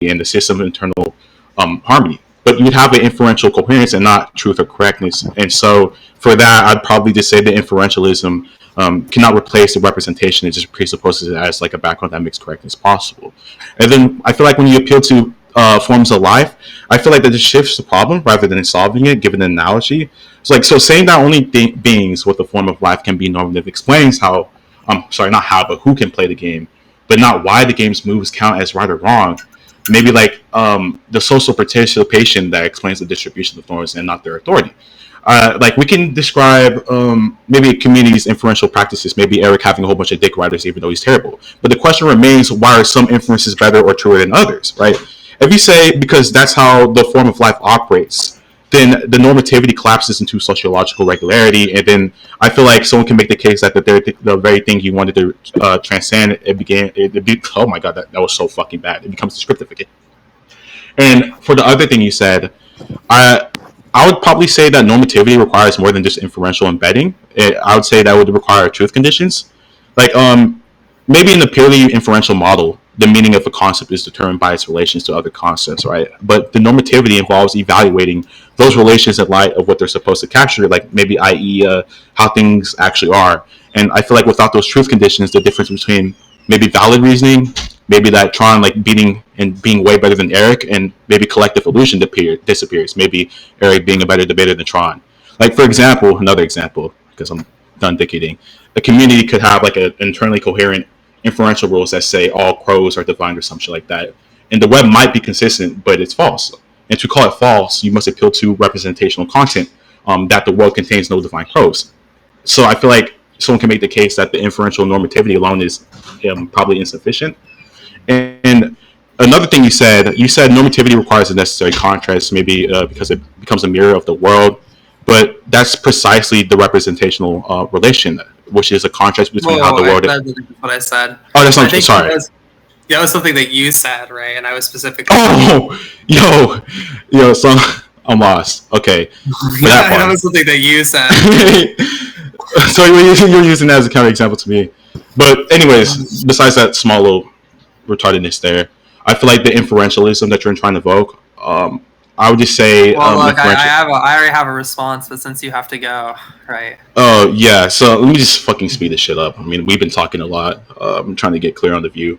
and the system internal harmony. But you'd have an inferential coherence and not truth or correctness. And so for that, I'd probably just say that inferentialism cannot replace the representation. It just presupposes it as like a background that makes correctness possible. And then I feel like when you appeal to forms of life, I feel like that just shifts the problem rather than solving it, given an analogy. It's like, so saying that only beings with a form of life can be normative explains how, sorry, not how, but who can play the game, but not why the game's moves count as right or wrong. Maybe like the social participation that explains the distribution of norms and not their authority. Like we can describe maybe a community's inferential practices, maybe Eric having a whole bunch of dick riders even though he's terrible. But the question remains, why are some inferences better or truer than others, right? If you say because that's how the form of life operates, then the normativity collapses into sociological regularity, and then I feel like someone can make the case that the very thing you wanted to transcend, oh my god, that was so fucking bad. It becomes descriptive again. And for the other thing you said, I I would probably say that normativity requires more than just inferential embedding. I would say that would require truth conditions. Like maybe in the purely inferential model, the meaning of a concept is determined by its relations to other concepts, right? But the normativity involves evaluating those relations in light of what they're supposed to capture, like maybe i.e. How things actually are. And I feel like without those truth conditions, the difference between maybe valid reasoning, maybe that Tron like beating and being way better than Eric, and maybe collective illusion disappears. Maybe Eric being a better debater than Tron. Like for example, another example, because I'm done dictating, a community could have like an internally coherent inferential rules that say all crows are divine or some shit like that. And the web might be consistent, but it's false. And to call it false, you must appeal to representational content that the world contains no divine crows. So I feel like someone can make the case that the inferential normativity alone is probably insufficient. And another thing you said normativity requires a necessary contrast, maybe because it becomes a mirror of the world. But that's precisely the representational relation, which is a contrast between how the world. That's what I said. Oh, that's not true. Sorry. That was something that you said, right? And I was specifically. Oh, yo, so I'm lost. Okay. That was something that you said. So you're using that as a counter example to me. But anyways, besides that small little retardedness there, I feel like the inferentialism that you're trying to evoke, I would just say. Well, look, I already have a response, but since you have to go, right? Oh yeah, so let me just fucking speed this shit up. I mean, we've been talking a lot. I'm trying to get clear on the view.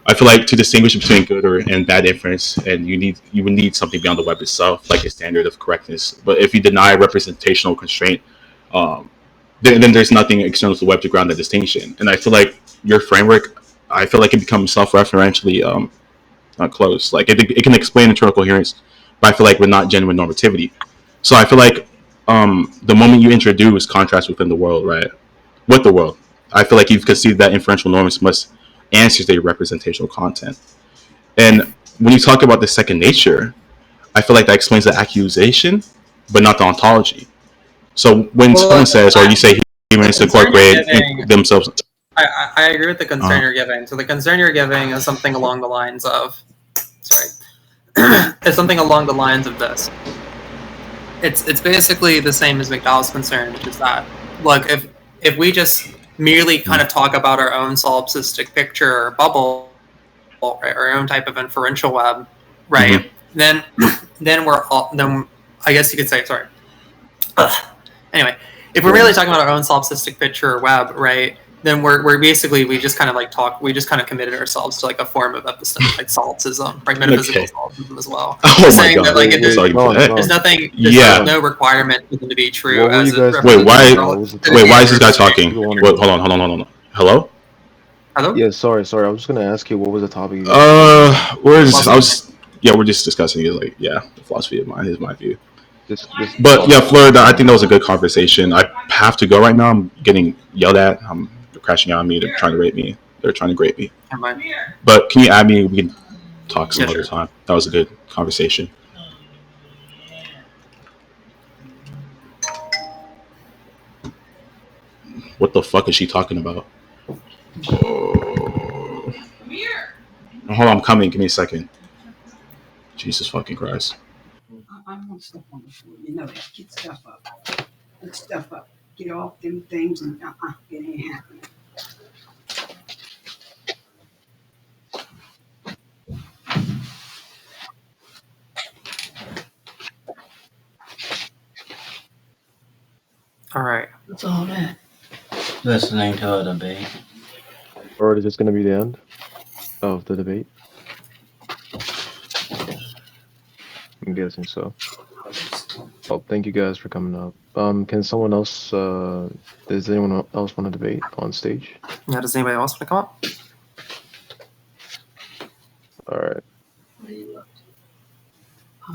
I feel like to distinguish between good and bad inference, and you would need something beyond the web itself, like a standard of correctness. But if you deny representational constraint, then there's nothing external to the web to ground that distinction. And I feel like your framework, I feel like it becomes self-referentially not close. Like it can explain internal coherence, but I feel like we're not genuine normativity. So I feel like the moment you introduce contrast within the world, right, with the world, I feel like you've conceived that inferential norms must answer their representational content. And when you talk about the second nature, I feel like that explains the accusation, but not the ontology. So when someone says, or you say humans incorporate themselves. I agree with the concern you're giving. So the concern you're giving is something along the lines of, it's something along the lines of this. It's basically the same as McDowell's concern, which is that, look, if we just merely kind of talk about our own solipsistic picture or bubble, right, our own type of inferential web, right? Mm-hmm. Then I guess you could say, sorry. Anyway, if we're really talking about our own solipsistic picture or web, right, then we're basically we just kind of committed ourselves to like a form of epistemic like solipsism, right? Metaphysical solipsism as well. Oh saying my god! That, like, there's nothing. There's no requirement for them to be true. Wait, why is this guy talking? Wait, hold on. Hello? Yeah, sorry. I was just gonna ask you what was the topic. We're just discussing it. Like, yeah, the philosophy of mine is my view. But yeah, Fleur, I think that was a good conversation. I have to go right now. I'm getting yelled at. They're crashing out on me. They're trying to rape me. They're trying to grape me. But can you add me? We can talk some other time. That was a good conversation. What the fuck is she talking about? Oh. Hold on, I'm coming. Give me a second. Jesus fucking Christ. I want stuff on the floor. You know that. Get stuff up. Put stuff up. Get off them things and it ain't happening. All right. What's all that? Listening to a debate. Or is this going to be the end of the debate? I'm guessing so. Well, thank you guys for coming up. Can someone else, does anyone else want to debate on stage? Yeah. Does anybody else want to come up? All right.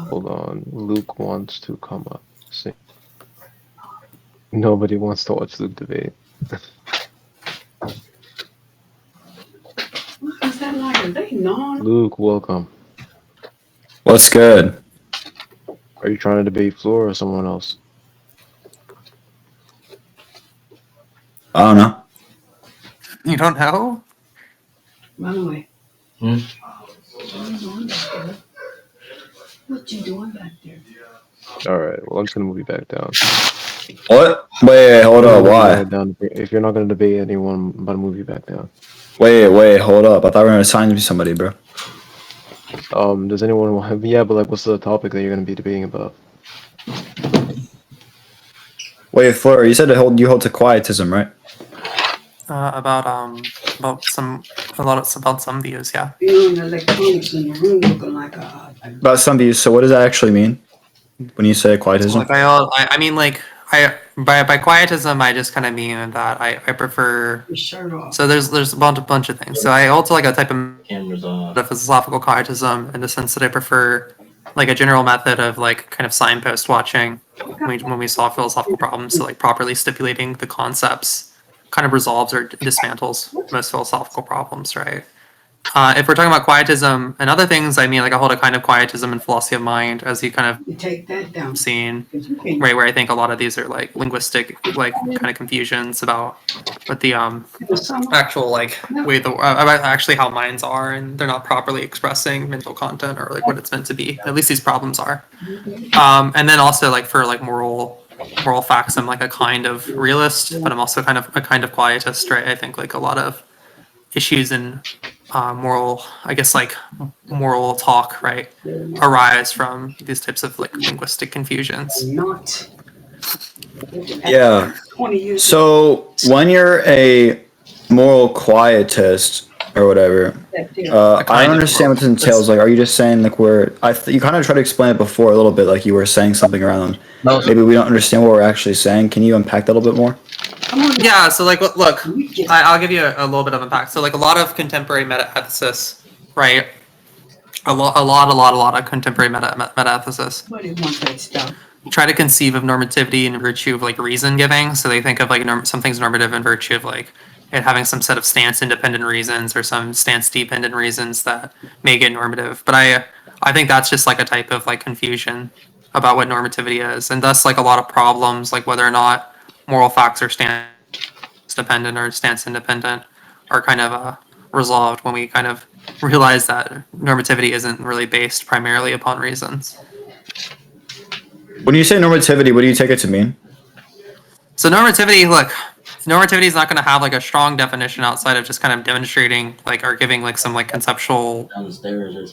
Hold on. Luke wants to come up. See. Nobody wants to watch Luke debate. What is that like? Are they non? Luke, welcome. What's good? Are you trying to debate Fleur or someone else? I don't know. You don't know? Run away. Hmm? What you doing back there? All right. Well, I'm just gonna move you back down. What? Wait, hold up. Why? If you're not gonna debate anyone, I'm about to move you back down. Wait, hold up. I thought we were gonna assign you somebody, bro. Does anyone want? Yeah, but like, what's the topic that you're gonna be debating about? Wait, Fleur, you said you hold to quietism, right? About some views. Yeah. You know, the electronics in the room looking like a About some views. So what does that actually mean when you say quietism? Like I mean, like by quietism, I just kind of mean that I prefer. shirt off. So there's a bunch of things. So I also like a type of Cameras off. philosophical quietism in the sense that I prefer like a general method of like kind of signpost watching when we solve philosophical problems. So like properly stipulating the concepts kind of resolves or dismantles most philosophical problems, right? If we're talking about quietism and other things, I mean, like I hold a kind of quietism in philosophy of mind, as you kind You take that down. of seen, 'Cause you can't- right? Where I think a lot of these are like linguistic, like kind of confusions about what the actual like way about actually how minds are, and they're not properly expressing mental content or like what it's meant to be. At least these problems are. And then also like for like moral facts, I'm like a kind of realist, but I'm also kind of a kind of quietist, right? I think like a lot of issues in moral, I guess like moral talk, right, arise from these types of like linguistic confusions. Not. Yeah. 20 years. So when you're a moral quietist or whatever, I don't understand what this entails. Like, are you just saying like you kind of tried to explain it before a little bit, like you were saying something around. Maybe we don't understand what we're actually saying. Can you unpack that a little bit more? Yeah, so like, look, I'll give you a little bit of impact. So like a lot of contemporary metaethicists, right? A lot of contemporary metaethicists Nobody wants that stuff. try to conceive of normativity in virtue of like reason giving. So they think of like something's normative in virtue of like it having some set of stance independent reasons or some stance dependent reasons that make it normative. But I think that's just like a type of like confusion about what normativity is, and thus like a lot of problems, like whether or not moral facts are stance dependent or stance independent, are kind of resolved when we kind of realize that normativity isn't really based primarily upon reasons. When you say normativity, what do you take it to mean? So normativity is not going to have like a strong definition outside of just kind of demonstrating like or giving like some like conceptual Downstairs or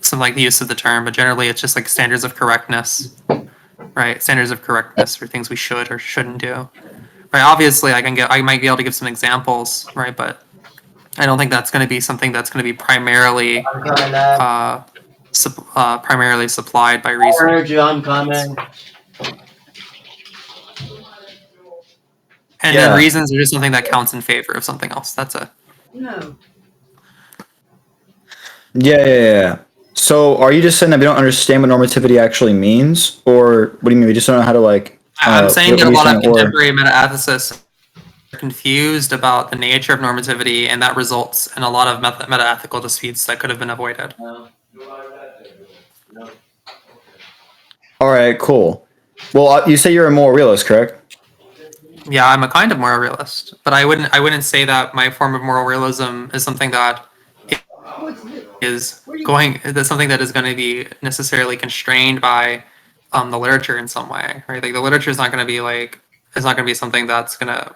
some like the use of the term, but generally it's just like standards of correctness, right? Standards of correctness for things we should or shouldn't do. Right, obviously, I might be able to give some examples, right? But I don't think that's going to be something that's going to be primarily primarily supplied by research. heard you, I'm coming. And then reasons are just something that counts in favor of something else. That's it. No. Yeah. So are you just saying that we don't understand what normativity actually means, or what do you mean? We just don't know how to like? I'm saying that a lot of contemporary metaethicists are confused about the nature of normativity, and that results in a lot of metaethical disputes that could have been avoided. All right, cool. Well, you say you're a moral realist, correct? Yeah, I'm a kind of moral realist, but I wouldn't say that my form of moral realism is something that is going to be necessarily constrained by the literature in some way, right? Like the literature is not going to be something that's going to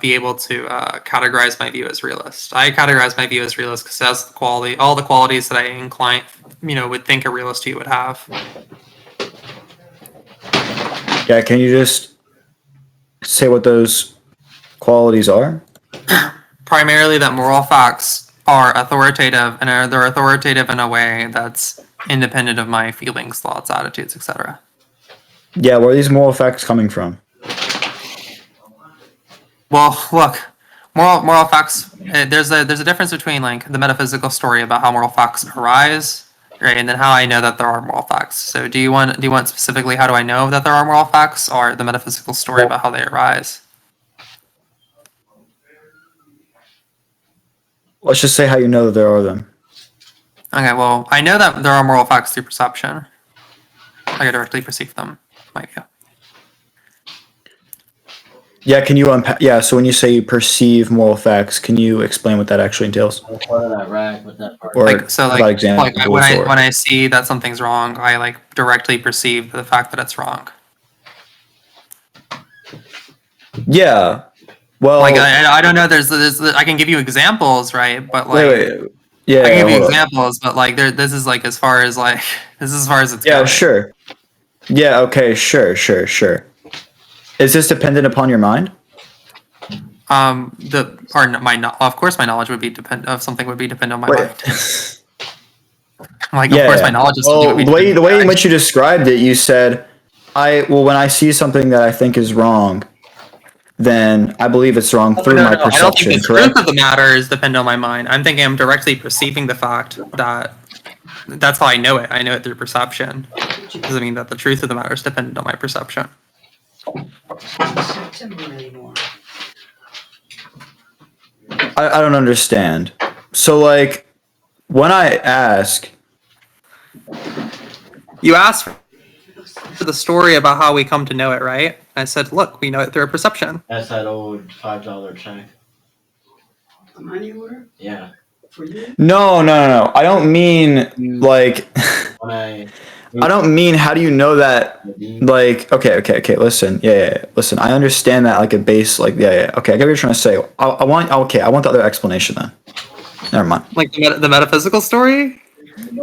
be able to categorize my view as realist. I categorize my view as realist because it has all the qualities that I would think a realist view would have. Yeah, can you just say what those qualities are? Primarily that moral facts are authoritative, and they're authoritative in a way that's independent of my feelings, thoughts, attitudes, etc. Yeah, where are these moral facts coming from? Well, look, moral facts. There's a difference between like the metaphysical story about how moral facts arise, right, and then how I know that there are moral facts. So, do you want specifically how do I know that there are moral facts, or the metaphysical story about how they arise? Let's just say how you know that there are them. Okay, well, I know that there are moral facts through perception. I can directly perceive them. Like, yeah. Yeah, can you unpack? Yeah, so when you say you perceive moral facts, can you explain what that actually entails? What part of that rack with that part? Or Like about examples when for it? I see that something's wrong, I like directly perceive the fact that it's wrong. Yeah. Well, Like I don't know. There's I can give you examples, right? But like wait. Yeah, I can give you hold up. examples, but like this is like as far as like this is as far as it's Yeah, going. sure. Yeah, okay, sure. Is this dependent upon your mind? Of course my knowledge would be of something would be dependent on my Wait. mind. Like of course my knowledge is something Well, would be the way in which you described it, you said, when I see something that I think is wrong, then I believe it's wrong through my I don't perception, think the correct? truth of the matter is dependent on my mind. I'm thinking I'm directly perceiving the fact that that's how I know it. I know it through perception. Doesn't mean that the truth of the matter is dependent on my perception. September anymore. I don't understand. So, like, when I ask, You asked for the story about how we come to know it, right? I said, look, we know it through our perception. That's that old $5 check. A money order Yeah. for you? no, I don't mean, like, When I I don't mean how do you know that, like, okay, listen, yeah, listen, I understand that, like, a base, like, yeah, okay, I get what you're trying to say. I want the other explanation then. Never mind. Like the metaphysical story?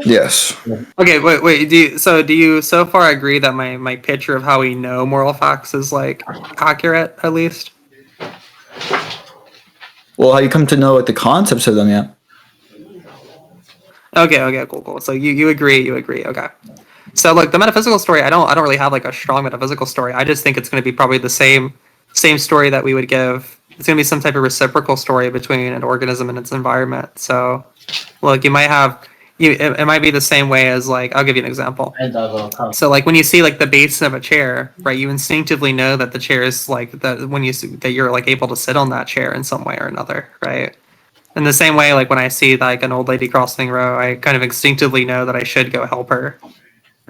Yes. Okay, wait. Do you so far agree that my picture of how we know moral facts is like accurate at least? Well, how you come to know, like, the concepts of them, yeah. Okay, cool. So you agree, okay. So like the metaphysical story, I don't really have like a strong metaphysical story. I just think it's going to be probably the same story that we would give. It's going to be some type of reciprocal story between an organism and its environment. So, look, it might be the same way as like I'll give you an example. So like when you see like the base of a chair, right? You instinctively know that the chair is like that you're like able to sit on that chair in some way or another, right? In the same way, like when I see like an old lady crossing the road, I kind of instinctively know that I should go help her,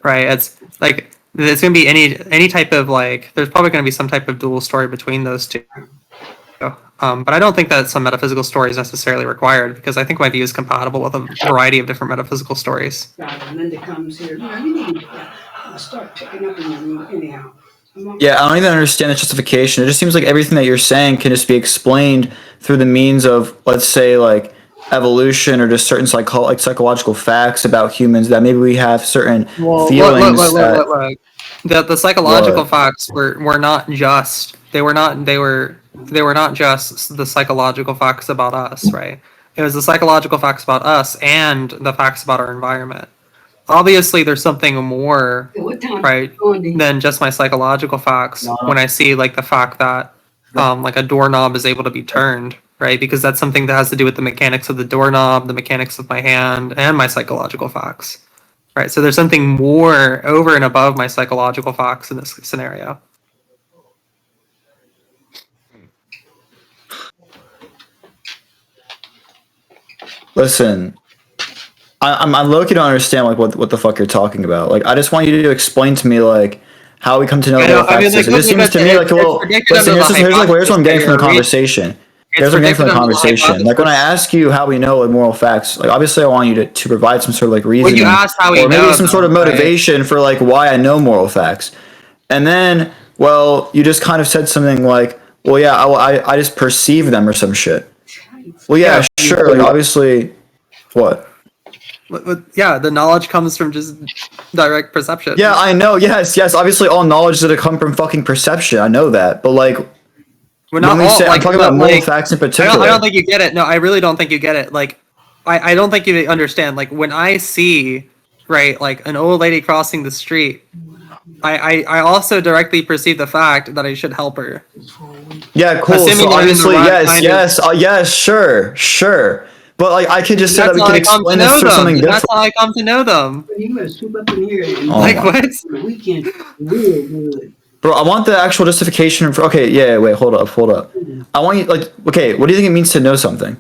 right? It's like there's gonna be any type of like there's probably gonna be some type of dual story between those two. But I don't think that some metaphysical story is necessarily required because I think my view is compatible with a variety of different metaphysical stories. Right, and Linda comes here. You need to start picking up in your room anyhow. Yeah, I don't even understand the justification. It just seems like everything that you're saying can just be explained through the means of, let's say, like evolution or just certain psychological facts about humans that maybe we have certain feelings. Look. The psychological facts were not just they were not just the psychological facts about us, right? It was the psychological facts about us and the facts about our environment. Obviously, there's something more, right, than just my psychological facts when I see like the fact that like a doorknob is able to be turned, right? Because that's something that has to do with the mechanics of the doorknob, the mechanics of my hand, and my psychological facts, right? So there's something more over and above my psychological facts in this scenario. Listen, I'm low-key don't understand like what the fuck you're talking about. Like, I just want you to explain to me like how we come to know what facts is. It just seems to me like, well, listen, here's what I'm getting from the conversation. Here's what I'm getting from the conversation. Like when I ask you how we know like moral facts, like obviously I want you to provide some sort of like reasoning, or maybe some sort of motivation for like why I know moral facts. And then, well, you just kind of said something like, well, yeah, I just perceive them or some shit. Well, yeah, sure. Like obviously, what? Yeah, the knowledge comes from just direct perception. Yeah, I know. Yes. Obviously, all knowledge is gonna come from fucking perception. I know that, but like, We're not When we all, say, I'm like, talking about but, moral like, facts in I particular. don't think you get it. No, I really don't think you get it. Like, I don't think you understand. Like, when I see, right, like, an old lady crossing the street, I also directly perceive the fact that I should help her. Yeah, cool. Assuming So that I'm in the obviously, right yes, kind of- yes, yes, sure. But like, I could just say that That's we how could I come to explain know this through them. something And different. that's how I come to know them. But you better swoop up in here and Oh Like, my- what? on the weekend real good. Bro, I want the actual justification for. Okay, yeah, wait, hold up. I want you like. Okay, what do you think it means to know something?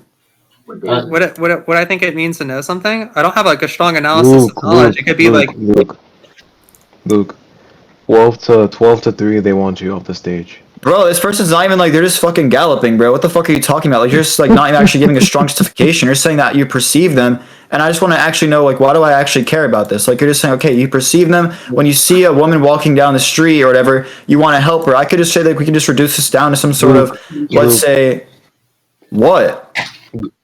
What the- What I think it means to know something? I don't have like a strong analysis of knowledge. It could be like, Luke. 12 to 3, they want you off the stage. Bro, this person's not even like they're just fucking galloping, bro. What the fuck are you talking about? Like you're just like not even actually giving a strong justification. You're saying that you perceive them, and I just want to actually know like why do I actually care about this? Like you're just saying, okay, you perceive them when you see a woman walking down the street or whatever, you want to help her. I could just say like we can just reduce this down to some sort of let's say what?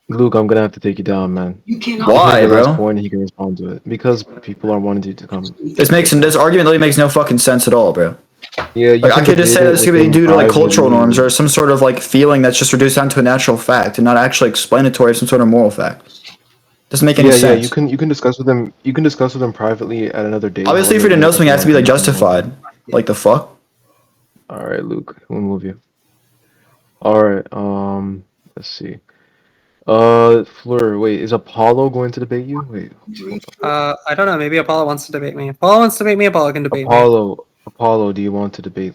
Luke, I'm gonna have to take you down, man. You cannot. Why, Here's the last bro? point, he can respond to it because people are wanting you to come. This argument literally makes no fucking sense at all, bro. Yeah, you Like I can could just say debate that it's it gonna be within due to like privately. cultural norms or some sort of like feeling that's just reduced down to a natural fact and not actually explanatory of some sort of moral fact. Doesn't make any Yeah, sense. you can discuss with them. You can discuss with them privately at another date. Obviously, if you're to know something, it has to be like justified. Like the fuck? All right, Luke, we'll move you. All right, let's see. Fleur, wait, is Apollo going to debate you? Wait, I don't know. Maybe Apollo wants to debate me. Apollo wants to debate me. Apollo can debate me. Apollo, do you want to debate?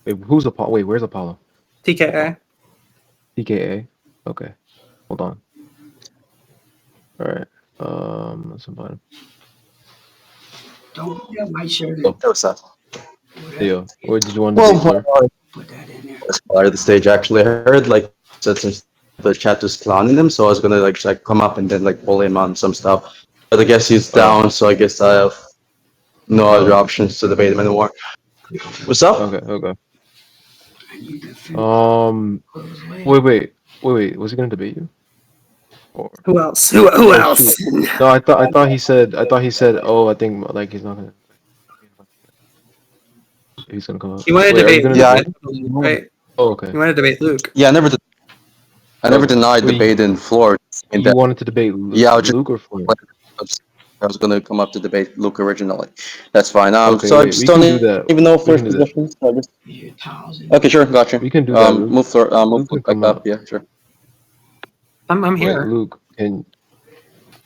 Wait, who's Apollo? Wait, where's Apollo? TKA. TKA. Okay, hold on. All right, let's invite him. Don't put that white shirt Oh, in. that was that. Theo, where did you want to debate, Fleur? Put that in there. Part of the stage actually, I heard like that since the chat was clowning him, so I was gonna like come up and then like pull him on some stuff. But I guess he's down, so I guess I have no other options to debate him anymore. What's up? Okay. You can feel Wait. Was he gonna debate you? Or Who else? Who Oh, else? no, I thought he said. Oh, I think like he's not gonna. He's gonna come up. You want to Wait, are you debate? gonna Yeah, debate him? Luke, right? Oh, okay. You want to debate Luke? Yeah, I never denied Wait, debating Floor. You wanted to debate Luke, Yeah, I was just- Luke or Fleur? I was gonna come up to debate Luke originally. That's fine. Okay, So I wait, just we don't can do that. even know We Floor's can do that. position. So I just... your towels in. Okay, sure, gotcha. We can do that, Luke. Move Floor, move Luke can Luke back come up. up. Yeah, sure. I'm Wait, here. Luke, can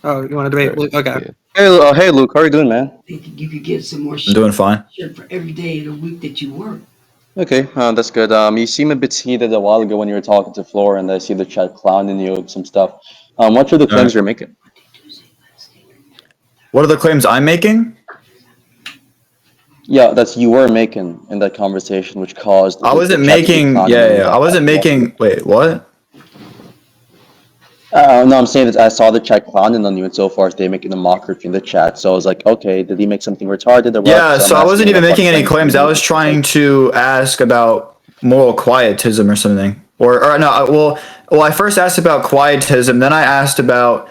Oh, you want to debate Luke? Okay. yeah. Hey, Luke, how are you doing, man? You could get some more I'm shit doing fine. for every day of the week that you work. Okay, that's good. You seem a bit heated a while ago when you were talking to Floor, and I see the chat clowning you and some stuff. What are the claims you're making? What are the claims I'm making? Yeah, that's you were making in that conversation, which caused. I wasn't the chat to be making. clowning you. Yeah. I wasn't making. Wait, what? No, I'm saying that I saw the chat clowning on you and so forth. They making a mockery in the chat, so I was like, okay, did he make something retarded or what? Yeah, I'm so I asking wasn't you even what making any claims claims. you're I was making. trying to ask about moral quietism or something. Or no, well, I first asked about quietism, then I asked about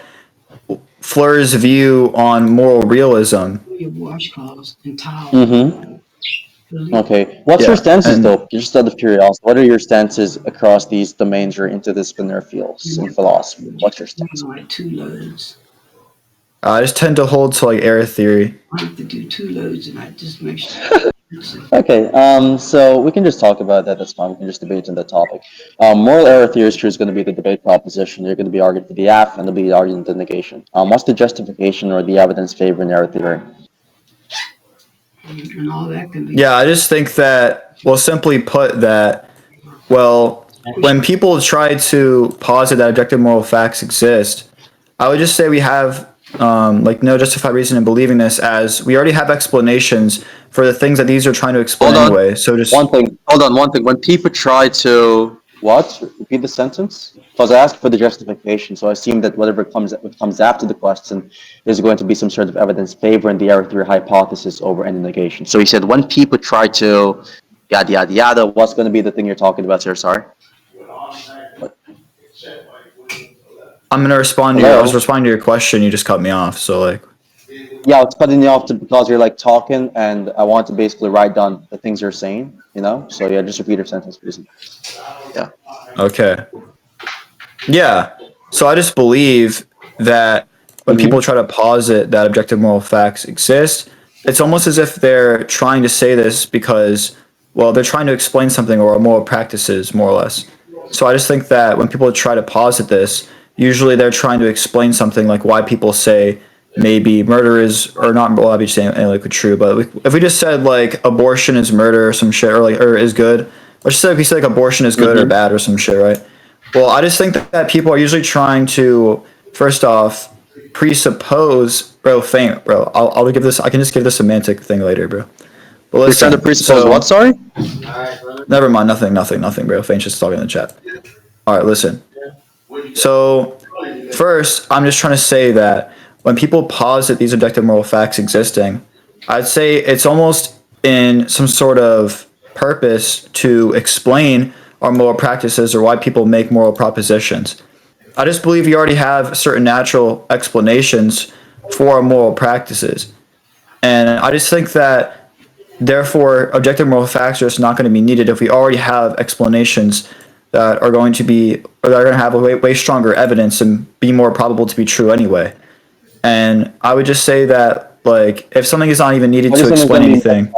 Fleur's view on moral realism. Your washcloths and towels. Mm-hmm. Okay. What's Yeah, your stances, and- though? Just out of curiosity, what are your stances across these domains or interdisciplinary fields in philosophy? What's your stance? Like 2 loads. I just tend to hold to like error theory. I have to do 2 loads and I just make sure. Okay, so we can just talk about that. That's fine. We can just debate on that topic. Moral error theory is going to be the debate proposition. You're going to be arguing for the F, and they'll be arguing the negation. What's the justification or the evidence favoring error theory? And all that can be. Yeah, I just think that, well, simply put, that, well, when people try to posit that objective moral facts exist, I would just say we have like no justified reason in believing this, as we already have explanations for the things that these are trying to explain Hold on. anyway. So just Hold on, one thing. When people try to what? Repeat the sentence? Because I asked for the justification, so I assume that whatever comes after the question is going to be some sort of evidence favoring the error theory hypothesis over any negation. So he said when people try to yada yada yada, what's going to be the thing you're talking about, sir? Sorry. I'm gonna respond to you. I was responding to your question. You just cut me off. So like, Yeah, I was cutting you off because you're like talking, and I want to basically write down the things you're saying. You know, so yeah, just repeat your sentence, please. Yeah. Okay. Yeah. So I just believe that when people try to posit that objective moral facts exist, it's almost as if they're trying to say this because, well, they're trying to explain something or moral practices, more or less. So I just think that when people try to posit this, usually they're trying to explain something like why people say maybe murder is, or not, well, I'd be saying like true, but if we just said like abortion is murder or some shit, or like, or is good, or just like we say like abortion is good or bad or some shit, right? Well, I just think that people are usually trying to, first off, presuppose, bro, faint, bro. I'll give this, I can just give this semantic thing later, bro. But You're listen, trying to presuppose what? Sorry. never mind, nothing, bro. Faint's just talking in the chat. All right, listen. So, first, I'm just trying to say that when people posit these objective moral facts existing, I'd say it's almost in some sort of purpose to explain our moral practices or why people make moral propositions. I just believe you already have certain natural explanations for our moral practices. And I just think that, therefore, objective moral facts are just not going to be needed if we already have explanations that are going to be, or that are going to have a way stronger evidence and be more probable to be true anyway. And I would just say that, like, if something is not even needed to explain anything.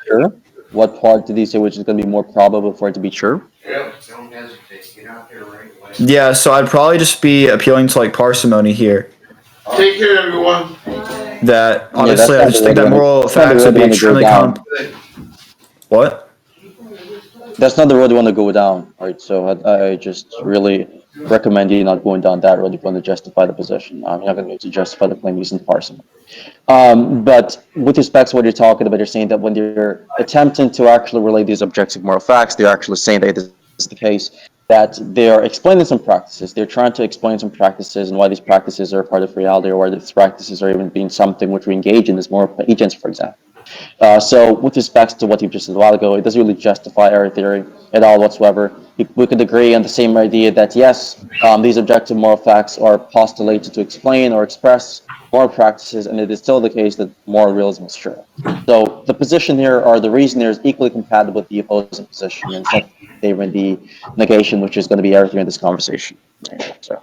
Sure. What part did he say which is going to be more probable for it to be true? Yeah, so I'd probably just be appealing to like parsimony here. Take care, everyone. That honestly, I just think that moral facts would be extremely What? That's not the road you want to go down, right? So I just really recommend you not going down that road if you want to justify the position. You're not going to be able to justify the claim using parsimony. But with respect to what you're talking about, you're saying that when you're attempting to actually relate these objective moral facts, they're actually saying that this is the case, that they're explaining some practices. They're trying to explain some practices and why these practices are part of reality, or why these practices are even being something which we engage in as moral agents, for example. So with respect to what you just said a while ago, it doesn't really justify our theory at all whatsoever. We could agree on the same idea that yes, these objective moral facts are postulated to explain or express moral practices, and it is still the case that moral realism is true. So the position here, or the reason here, is equally compatible with the opposing position, and it's not favoring the negation, which is going to be everything in this conversation. So.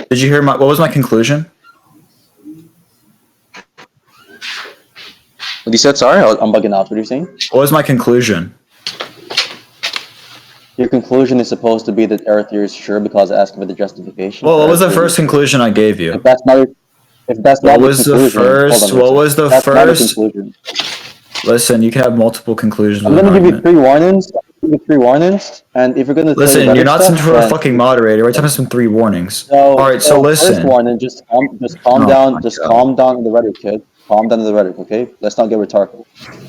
Did you hear what was my conclusion? What you said? Sorry, I'm bugging out. What are you saying? What was my conclusion? Your conclusion is supposed to be that error theory is true because asking for the justification. Well, what was the first conclusion I gave you? If that's not what was the first? What was the first? Conclusion. Listen, you can have multiple conclusions. I'm going to give you 3 warnings. And if you're going to listen, you're not some sort of fucking moderator. We're talking some 3 warnings. All right, so listen. First warning, just calm down. Just calm down in the rhetoric, kid. Calm down in the rhetoric, okay? Let's not get rhetorical.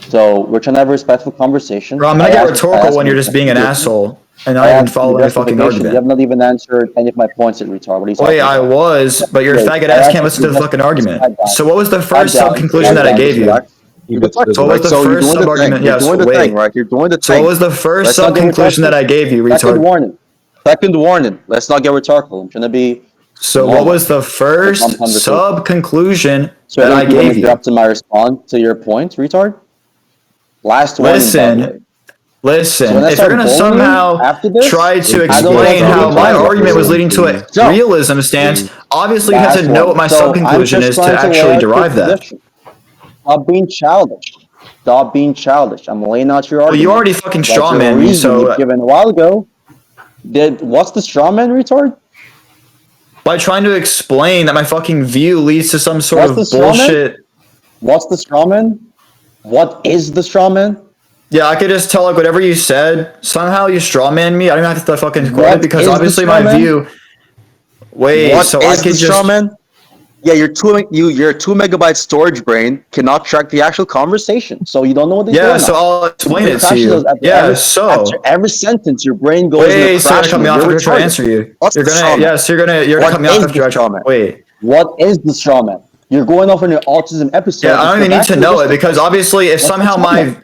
So we're trying to have a respectful conversation. Bro, I'm gonna get rhetorical when you're just being an asshole and not even following the fucking argument. You have not even answered any of my points at retard. What are you talking about? I was, but your faggot ass can't listen to the fucking argument. So what was the first sub-conclusion that I gave you? So what was the first sub-argument? Yes, wait. You're doing the thing. So what was the first sub-conclusion that I gave you, retard? Second warning. Let's not get rhetorical. I'm trying to be... So what was the first sub-conclusion that I gave you? Up to my response to your point, retard? Last warning. Listen. If you're gonna somehow try to explain how my argument was leading to a realism stance, obviously you have to know what my sub-conclusion is to actually derive that. Stop being childish. I'm laying out your argument. Well, you already fucking strawman me, so... Given a while ago. What's the strawman, retard? By trying to explain that my fucking view leads to some sort of bullshit. What's the strawman? What is the strawman? Yeah, I could just tell like whatever you said. Somehow you strawman me. I don't even have to fucking quote it because obviously my view. Wait, what so is I could the just. Strawman? Yeah, your 2 megabyte storage brain cannot track the actual conversation, so you don't know what they're doing. Yeah, so I'll explain it to you. After every sentence, your brain goes. Wait, so you're gonna cut me off after I try to answer you. You're gonna cut me off after I try. Wait. What is the strawman? You're going off on your autism episode. Yeah, I don't even need to know it because obviously if somehow I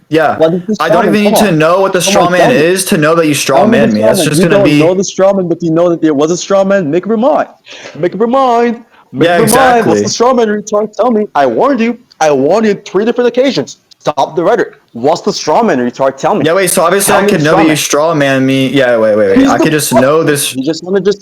don't even need to know what the strawman is to know that you strawman me. That's just gonna be. You don't know the strawman, but you know that there was a strawman. Make up your mind. Make Yeah, your mind. What's exactly. the straw man, retard? Tell me. I warned you. I warned you 3 different occasions. Stop the rhetoric. What's the straw man, retard? Tell me. Yeah, wait, so obviously Tell I me could the know straw that you man. straw man me. Yeah, wait. He's I the could just fuck know man. this. He just want to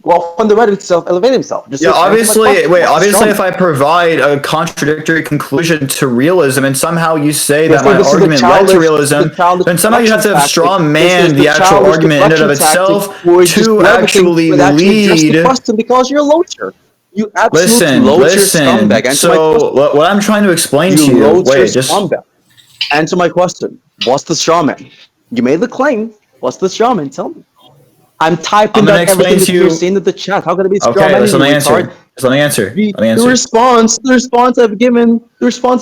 go off on the rhetoric itself, elevate himself. Just Yeah, answer my obviously, question. wait, What's the obviously straw if man? I provide a contradictory conclusion to realism and somehow you say They that say my this is the argument led to childish, realism, the childish then somehow you have to deflection straw tactic. man This the is actual childish argument in and of deflection tactic, itself where you just to do everything actually but actually address the lead. question because you're a loacher. You absolute Listen. loacher scumbag. Answer my question. So what I'm trying to explain You to you, loacher wait, just scumbag. Answer my question. What's the straw man? You made the claim. What's the straw man? Tell me. I'm typing I'm gonna down explain everything that to you're you. saying in the chat. How can it be straw Okay, man, let's you let me retard? answer. Let me answer. The response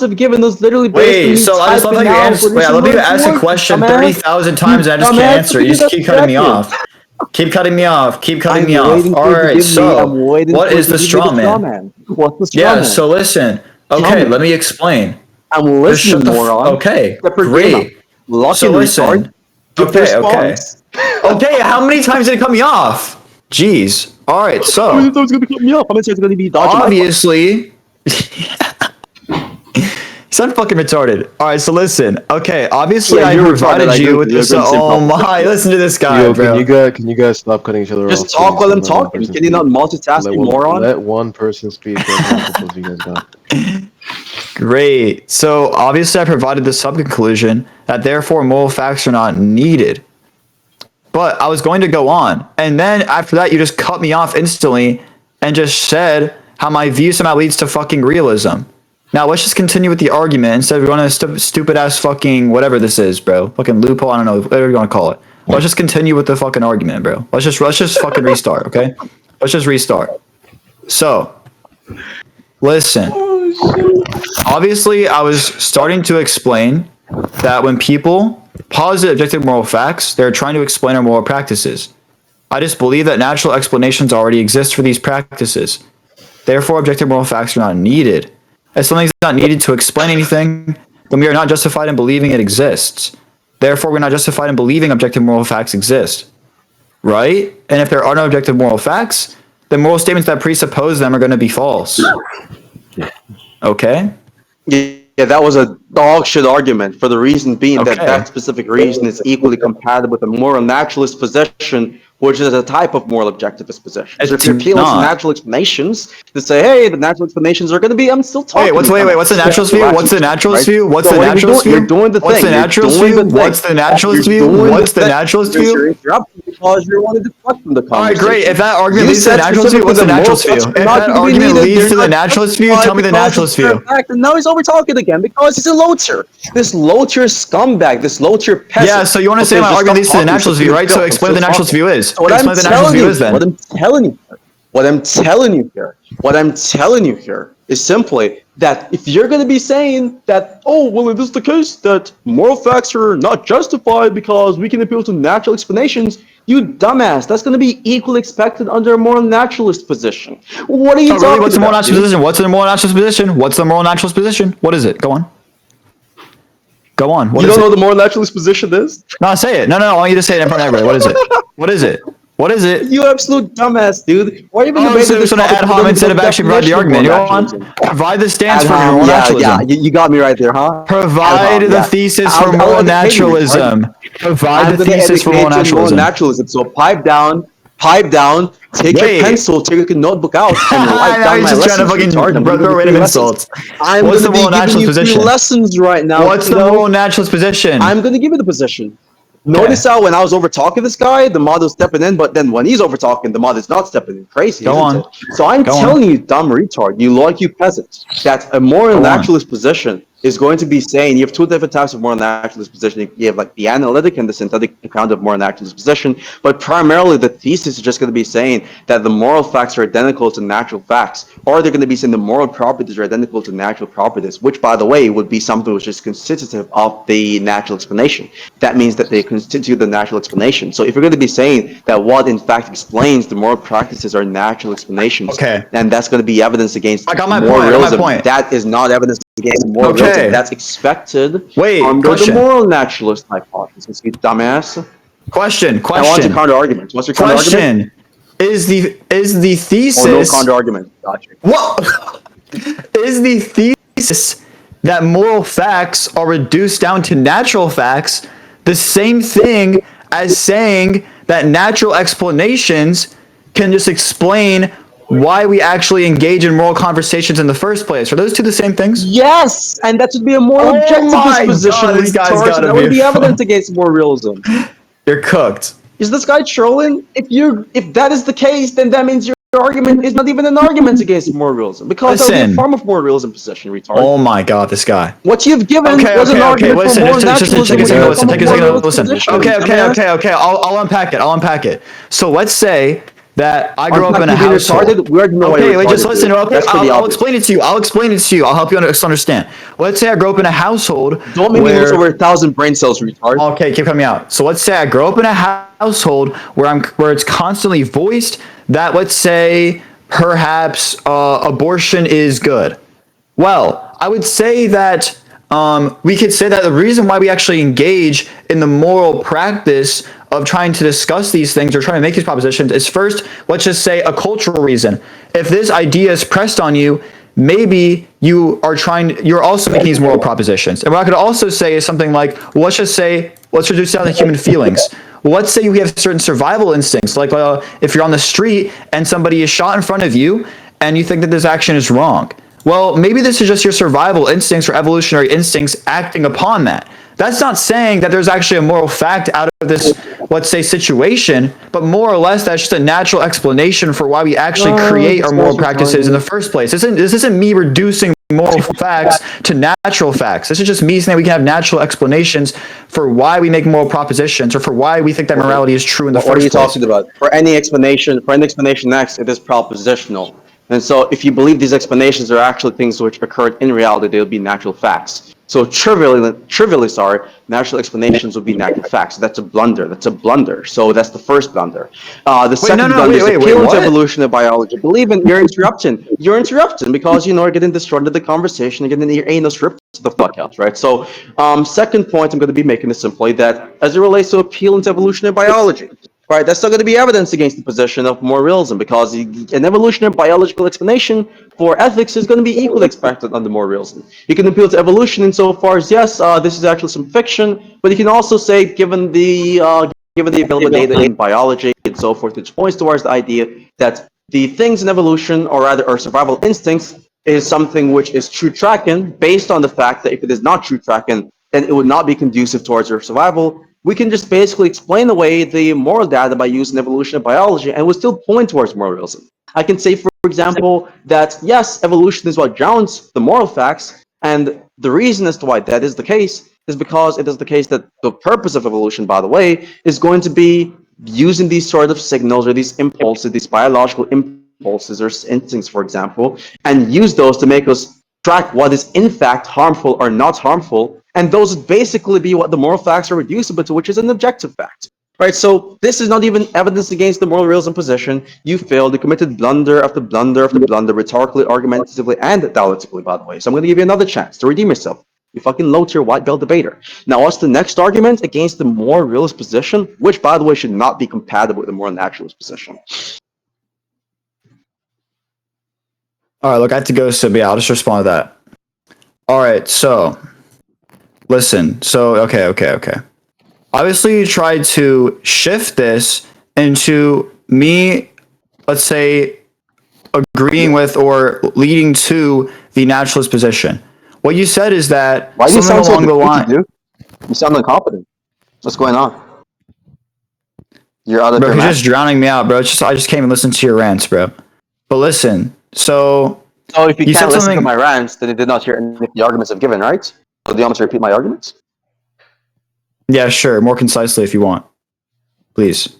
I've given was literally based on Wait, me so I just love how typing you out answer. what Wait, is I your love you word ask for a word, question dumbass. 30,000 times and I just Dumbass, can't answer. you You think just that's keep cutting me objective? off. Keep cutting me off. Keep cutting I'm me off. waiting All for you to right, give me. I'm so waiting what for you is to the give me straw the straw man? man. What's the straw Yeah, man? so listen. Tell Okay, me. let me explain. I'm Just shut listening, the moron. okay, Separate game up. great. Lucky So retard. listen. Give the Okay. response. Okay, how many times did it cut me off? Jeez. All right, How many so times is gonna cut me up? How many times is gonna be dodging my question? obviously you sound fucking retarded. All right, so listen. Okay, obviously Yeah, I you're retarded. provided I agree you with with you. You're this. going to the same Oh problem. my! Listen to this guy, Yo, bro. can you guys stop cutting each other off? Just talk please, while and I'm let one talking. person Can you not speak? multitask, you moron? Let one person speak. There's multiples you guys got. Great. So obviously I provided the sub-conclusion that therefore moral facts are not needed. But I was going to go on, and then after that you just cut me off instantly and just said how my view somehow leads to fucking realism. Now let's just continue with the argument instead of going to stupid ass fucking whatever this is, bro. Fucking loophole, I don't know, whatever you want to call it. Let's just continue with the fucking argument, bro. Let's just fucking restart, okay? Let's just restart. So, listen. Obviously, I was starting to explain that when people posit objective moral facts, they're trying to explain our moral practices. I just believe that natural explanations already exist for these practices. Therefore, objective moral facts are not needed. If something's not needed to explain anything, then we are not justified in believing it exists. Therefore, we're not justified in believing objective moral facts exist. Right? And if there are no objective moral facts, then moral statements that presuppose them are going to be false. Okay? Yeah, that was a dog shit argument for the reason being that Okay. that specific reason is equally compatible with a moral naturalist position, which is a type of moral objectivist position. So if It's you're appealing to not. natural explanations, to say, hey, the natural explanations are going to be, I'm still talking. What's the naturalist view? What's the naturalist view? What's the naturalist view? You're doing the thing. What's the naturalist view? What's the naturalist view? What's the naturalist view? You're interrupting because you want to deflect from the conversation. All right, great. If that argument leads to the naturalist view, what's the naturalist view? If that argument leads to the naturalist view, tell me the naturalist view. And now he's over talking again because he's a loacher. This loacher scumbag, this loacher peasant. Yeah, so you want to say my argument leads to the naturalist view, right? So explain what the naturalist view is. What I'm telling you here is simply that if you're going to be saying that, oh, well, it is the case that moral facts are not justified because we can appeal to natural explanations, you dumbass, that's going to be equally expected under a moral naturalist position. What are you talking Really? What's the moral about, naturalist position? What's the moral naturalist position? What's the moral naturalist position? What is it? Go on. Go on. What you is don't know it? what the moral naturalist position is? No, say it. No, I want you to say it in front of everybody. What is it? What is it? What is it? You absolute dumbass, dude. Why even Oh, so you're ad hom instead of actually provide the argument. You want provide the stance for moral naturalism. Yeah, you got me right there, huh? Provide the thesis for moral naturalism. Provide the thesis for moral naturalism. So pipe down, take your pencil, take your notebook out, and write down my lessons. Throw random insults. What's the moral naturalist position? Lessons right now. What's the moral naturalist position? I'm gonna give you the position. Notice how when I was over talking this guy, the mod was stepping in, but then when he's over talking, the mod is not stepping in. Crazy, isn't it? So I'm telling you, dumb retard, you peasant, that a moral naturalist position is going to be saying you have two different types of moral naturalist position. You have like the analytic and the synthetic account of moral naturalist position, but primarily the thesis is just going to be saying that the moral facts are identical to natural facts, or they're going to be saying the moral properties are identical to natural properties, which by the way would be something which is constitutive of the natural explanation. That means that they constitute the natural explanation. So if you're going to be saying that what in fact explains the moral practices are natural explanations, then that's going to be evidence against moral realism. That is not evidence against moral realism. That's expected under the moral naturalist hypothesis, you dumbass. Question. I want your counter argument. What's your counter argument? is the thesis? Or no counter argument. Gotcha. What is the thesis that moral facts are reduced down to natural facts the same thing as saying that natural explanations can just explain why we actually engage in moral conversations in the first place? Are those two the same things? Yes, and that should be a more Oh objective my disposition. God, this guy's gotta That would be be a evidence against moral realism. You're cooked. Is this guy trolling? If that is the case, then that means your argument is not even an argument against moral realism, because that would be Listen. a form of moral realism position, retard. Oh my God, this guy. What you've given was an argument for Listen, moral just naturalism. take a second, listen, which take a is a second, moral listen. position, Okay. dumbass. I'll unpack it. So let's say that I grew up in a Unpack you being household. retarded? We already know why Okay, you're wait, just retarded, listen. dude. Okay, That's pretty I'll obvious. explain it to you. I'll help you understand. Let's say I grew up in a household. Don't make me where... lose over 1,000 brain cells, retard. Okay, keep coming out. So let's say I grow up in a household where it's constantly voiced that, let's say, perhaps abortion is good. Well, I would say that we could say that the reason why we actually engage in the moral practice of trying to discuss these things or trying to make these propositions is first, let's just say, a cultural reason. If this idea is pressed on you, maybe you're also making these moral propositions. And what I could also say is something like, let's reduce down to human feelings. Let's say you have certain survival instincts, like if you're on the street and somebody is shot in front of you and you think that this action is wrong. Well, maybe this is just your survival instincts or evolutionary instincts acting upon that. That's not saying that there's actually a moral fact out of this, let's say, situation, but more or less that's just a natural explanation for why we actually create our moral practices in the first place. This isn't me reducing moral facts to natural facts. This is just me saying we can have natural explanations for why we make moral propositions or for why we think that morality is true in the first place. What are you talking about? For any explanation next, it is propositional. And so if you believe these explanations are actually things which occurred in reality, they will be natural facts. So trivially, natural explanations will be natural facts. That's a blunder. So that's the first blunder. The second blunder is appealing to evolution of biology. You're interrupting because, you're getting destroyed in the conversation, you're getting your anus ripped the fuck out, right? So, second point I'm going to be making is simply that as it relates to appealing to evolutionary biology, right, that's not going to be evidence against the position of moral realism, because an evolutionary biological explanation for ethics is going to be equally expected under moral realism. You can appeal to evolution insofar as, yes, this is actually some fiction, but you can also say, given the available data in biology and so forth, which points towards the idea that the things in evolution, or rather our survival instincts, is something which is true tracking, based on the fact that if it is not true tracking, then it would not be conducive towards our survival. We can just basically explain away the moral data by using evolution of biology, and we still point towards moral realism. I can say, for example, that yes, evolution is what grounds the moral facts, and the reason as to why that is the case is because it is the case that the purpose of evolution, by the way, is going to be using these sort of signals or these impulses, these biological impulses or instincts, for example, and use those to make us track what is in fact harmful or not harmful, and those would basically be what the moral facts are reducible to, which is an objective fact. Right, so this is not even evidence against the moral realism position. You failed. You committed blunder after blunder after blunder, rhetorically, argumentatively, and dialectically, by the way. So I'm going to give you another chance to redeem yourself. You fucking low-tier white belt debater. Now, what's the next argument against the moral realist position, which, by the way, should not be compatible with the moral naturalist position? All right, look, I have to go, so yeah, I'll just respond to that. All right, so listen. So okay. Obviously, you tried to shift this into me, let's say, agreeing with or leading to the naturalist position. What you said is that Why do you sound along so the line. dude? You sound incompetent. What's going on? You're out of Bro, your you're mind. just drowning me out, bro. I just came and listened to your rants, bro. But listen, so if you can't listen something... to my rants, then you did not hear any of the arguments I've given, right? So do you want me to repeat my arguments? Yeah, sure. More concisely if you want. Please.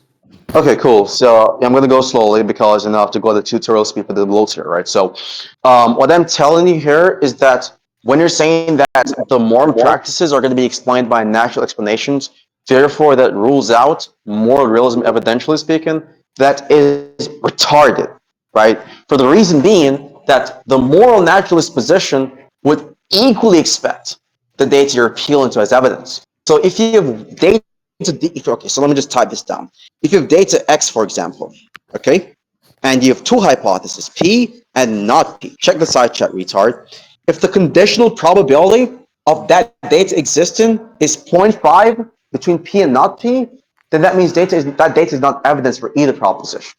Okay, cool. So I'm going to go slowly because I have to go to tutorial speed for the below tier, right? So what I'm telling you here is that when you're saying that the moral practices are going to be explained by natural explanations, therefore that rules out moral realism, evidentially speaking, that is retarded, right? For the reason being that the moral naturalist position would equally expect the data you're appealing to as evidence. So if you have data okay, so let me just type this down. If you have data X, for example, okay, and you have two hypotheses, P and not P. Check the side chat, retard. If the conditional probability of that data existing is 0.5 between P and not P, then that means that data is not evidence for either proposition.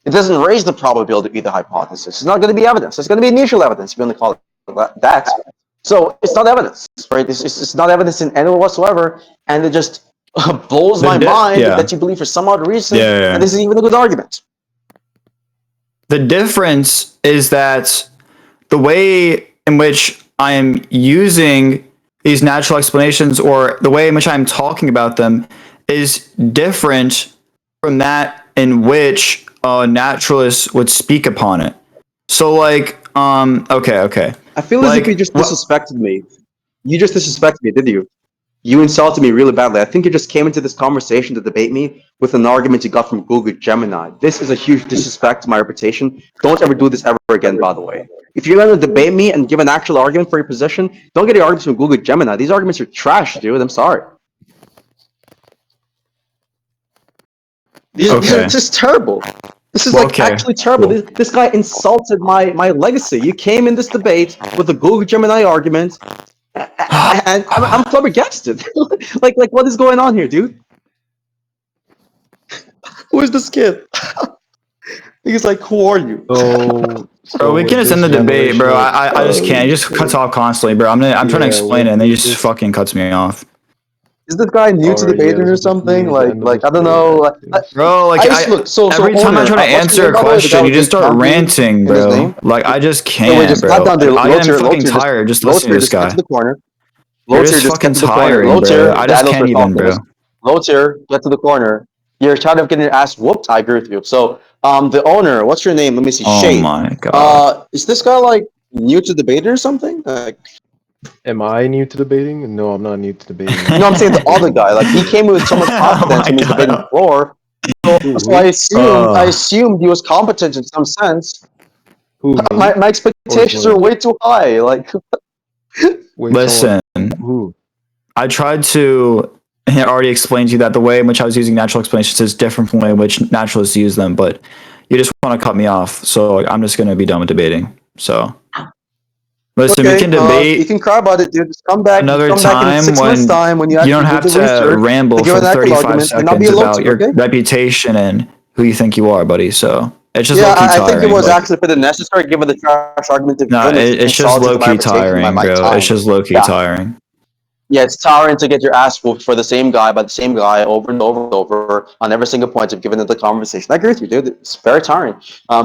It doesn't raise the probability of either hypothesis. It's not going to be evidence. It's going to be initial evidence, if you want to call it that. So it's not evidence, right? It's not evidence in any way whatsoever, and it just blows my mind that you believe for some odd reason that this is even a good argument. The difference is that the way in which I am using these natural explanations, or the way in which I'm talking about them, is different from that in which a naturalist would speak upon it. So, like, okay. I feel as if you just disrespected me. You just disrespected me, did you? You insulted me really badly. I think you just came into this conversation to debate me with an argument you got from Google Gemini. This is a huge disrespect to my reputation. Don't ever do this ever again, by the way. If you're going to debate me and give an actual argument for your position, don't get your arguments from Google Gemini. These arguments are trash, dude. I'm sorry. These are just terrible. This is actually terrible. Cool. This guy insulted my legacy. You came in this debate with a Google Gemini argument, and I'm flabbergasted. like what is going on here, dude? Who is this kid? He's like, who are you? Bro, we can just end the debate, bro. I just can't. He just cuts off constantly, bro. I'm trying to explain it, and he just fucking cuts me off. Is this guy new to debating or something? Like I don't know. Bro, like every time I try to answer a question, you just start ranting, bro. Like I just can't, bro. I am fucking tired just listening to this guy. You're just fucking tiring, bro. I just can't even, bro. Low tier, get to the corner. You're tired of getting your ass whooped. I agree with you. So, the owner, what's your name? Let me see. Oh my god. Is this guy like new to debating or something? Am I new to debating? No, I'm not new to debating. No, I'm saying the other guy. Like he came with so much confidence when he was debating before. So I assumed he was competent in some sense. My expectations are way too high. Like, listen, I tried to already explain to you that the way in which I was using natural explanations is different from the way in which naturalists use them, but you just want to cut me off, so I'm just going to be done with debating. So, listen, we can debate. You can cry about it, dude. Just come back another time when you don't have to ramble for 35 seconds about your reputation and who you think you are, buddy. So it's just low-key tiring. I think it was actually pretty necessary given the trash argument. No, it's just low-key tiring, bro. It's just low-key tiring. Yeah, it's tiring to get your ass whooped for the same guy by the same guy over and over and over on every single point of giving it the conversation. I agree with you, dude. It's very tiring.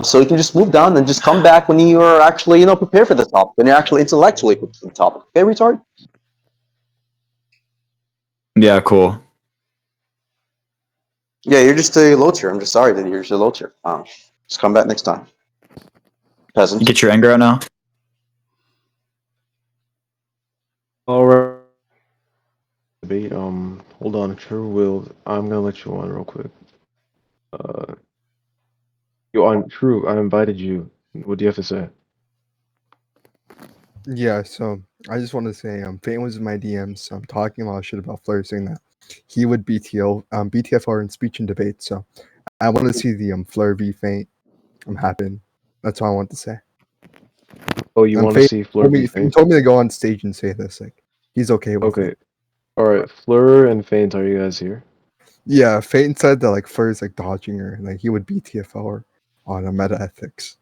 So you can just move down and just come back when you are actually, prepared for the topic, when you're actually intellectually prepared for the topic. Okay, retard? Yeah, cool. Yeah, you're just a low tier. I'm just sorry that you're just a low tier. Just come back next time. Peasant. You get your anger out now? Alright. Debate. Hold on, True Will. I'm gonna let you on real quick. You on True? I invited you. What do you have to say? Yeah, so I just want to say, Fane was in my DMs. So I'm talking a lot of shit about Fleur, saying that he would BTFR in speech and debate. So I want to see the Fleur v Fane. I'm happy. That's all I want to say. Oh, you want to see Fleur v Fane? He told me to go on stage and say this. Like he's okay with it. Alright, Fleur and Fane, are you guys here? Yeah, Fane said that like Fleur's like dodging her, and like he would BTFR on a meta ethics.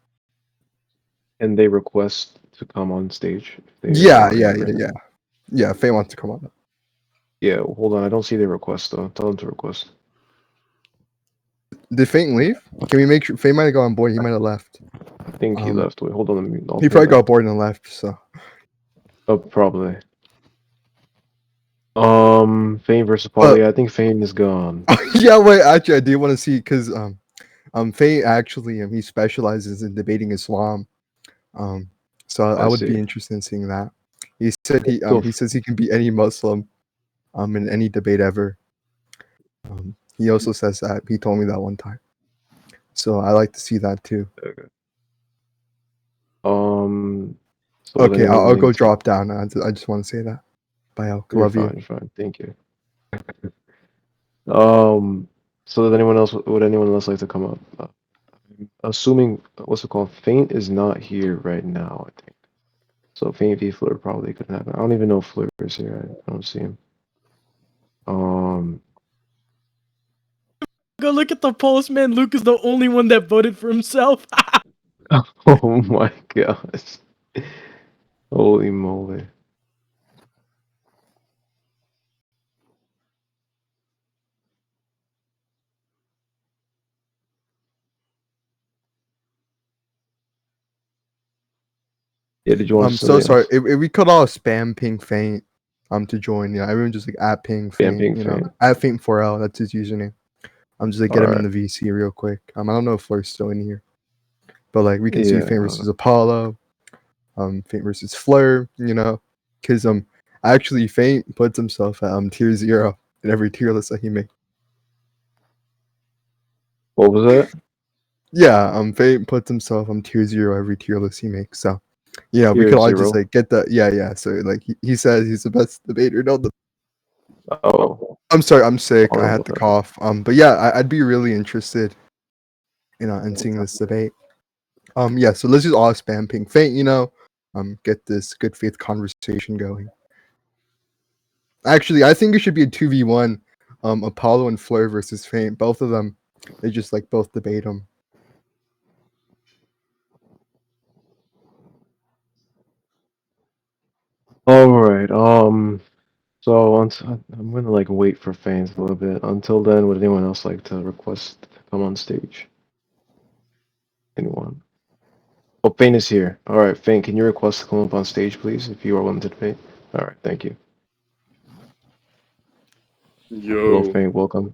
And they request to come on stage. Yeah. Fane wants to come on. Yeah, hold on. I don't see the request though. Tell them to request. Did Fane leave? Can we make sure Fane might have gone on board? He might have left. I think he left. Wait, hold on. He probably got bored and left. So. Oh, probably. Fane versus Polly. I think Fane is gone. Yeah, wait. Actually, I do want to see because Fane actually he specializes in debating Islam. So I would be interested in seeing that. He said he says he can beat any Muslim, in any debate ever. He also says that he told me that one time. So I like to see that too. Okay. Okay, I'll go drop down. I just want to say that. Bye, I'll love you. Fine. Thank you. So does anyone else? Would anyone else like to come up? Assuming what's it called? Faint is not here right now. I think. So Faint v Fleur probably could happen. I don't even know if Fleur is here. I don't see him. Go look at the polls, man. Luke is the only one that voted for himself. Oh my gosh. Holy moly. Yeah, did you want I'm to so say sorry. If we could all spam ping Faint to join. Yeah, everyone just like at ping Faint. ping You know, Faint. at Faint4L. That's his username. I'm just like get him in the VC real quick. I don't know if Fleur's still in here, but like we can see Faint versus Apollo, Faint versus Fleur. You know, because actually Faint puts himself at tier 0 in every tier list that he made. What was that? Yeah, Faint puts himself on tier 0 every tier list he makes. So yeah, we Tier could all 0? just like get that. Yeah. So like he says he's the best debater. No, Oh. I'm sorry, I'm sick. Oh, I had to cough. But yeah, I'd be really interested, in seeing this debate. Yeah. So let's just all spam ping Faint. Get this good faith conversation going. Actually, I think it should be a 2v1. Apollo and Fleur versus Faint. Both of them, they just like both debate them. All right. So I'm gonna like wait for Faint a little bit. Until then, would anyone else like to request to come on stage? Anyone? Oh, Faint is here. All right, Faint, can you request to come up on stage, please, if you are willing to debate? All right, thank you. Yo. Hello, Faint. Welcome.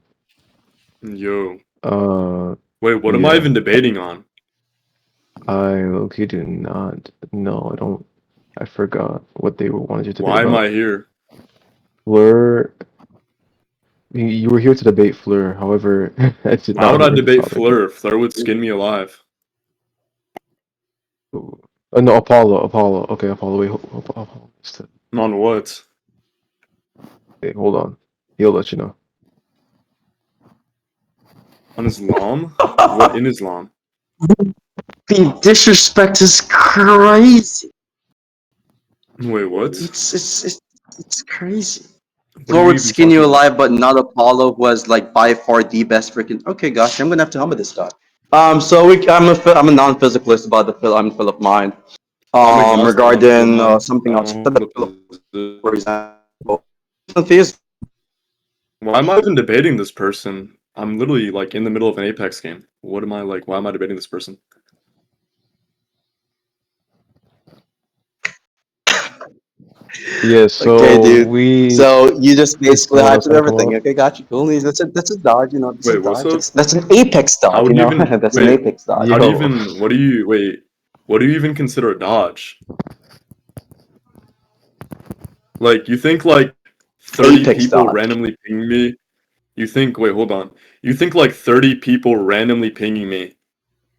Yo. Wait, what am I even debating on? I okay, do not. No, I don't. I forgot what they wanted you to debate Why am about. I here? Fleur. You were here to debate Fleur. However, I did Why not would I remember the debate topic. Fleur? Fleur would skin me alive. No, Apollo. Okay, Apollo. Wait, Apollo. On what? Okay, hold on. He'll let you know. On Islam? What in Islam? The disrespect is crazy. Wait, what? It's crazy. What Fleur would skin you alive, but not Apollo, who was like by far the best freaking. Okay, gosh, I'm gonna have to humble this guy. I'm a non-physicalist about the Philip mind. Regarding something else, for example, why am I even debating this person? I'm literally like in the middle of an Apex game. What am I like? Why am I debating this person? Yeah, so okay, dude. So you just basically hyped everything. Okay, got you. Cool. That's a dodge, you know. That's a dodge. That's an Apex dodge, you know. That's an Apex dodge. How do you even? What do you even consider a dodge? Like you think like 30 Apex people dodge. randomly ping me? You think? Wait, hold on. You think like 30 people randomly pinging me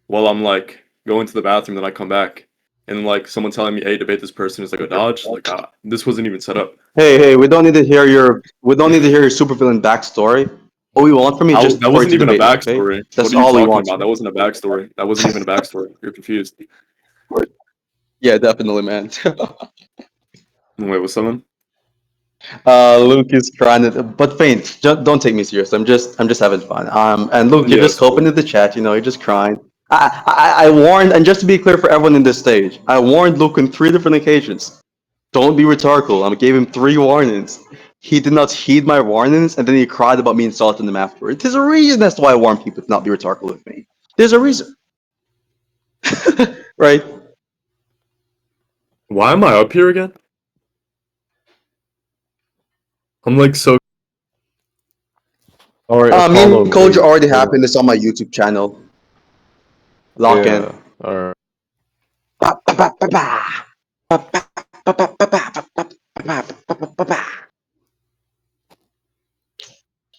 while I'm like going to the bathroom, then I come back, and like someone telling me, "Hey, debate this person," is like a dodge? Like this wasn't even set up. Hey, we don't need to hear your supervillain backstory. What we want from you just that wasn't even a debate, backstory. okay? That's what are you all we talking want. about? That wasn't a backstory. That wasn't even a backstory. You're confused. Yeah, definitely, man. Wait, what's something? Luke is trying to, but Faint, don't take me serious. I'm just having fun. And Luke, you're just hoping in the chat. You know, you're just crying. I warned, and just to be clear for everyone in this stage, I warned Luke on 3 different occasions. Don't be rhetorical. I gave him 3 warnings. He did not heed my warnings, and then he cried about me insulting him afterwards. There's a reason as to why I warn people to not be rhetorical with me. There's a reason. Right? Why am I up here again? I'm like so. All right, me and Koji already happened. It's on my YouTube channel. Lock in. All right.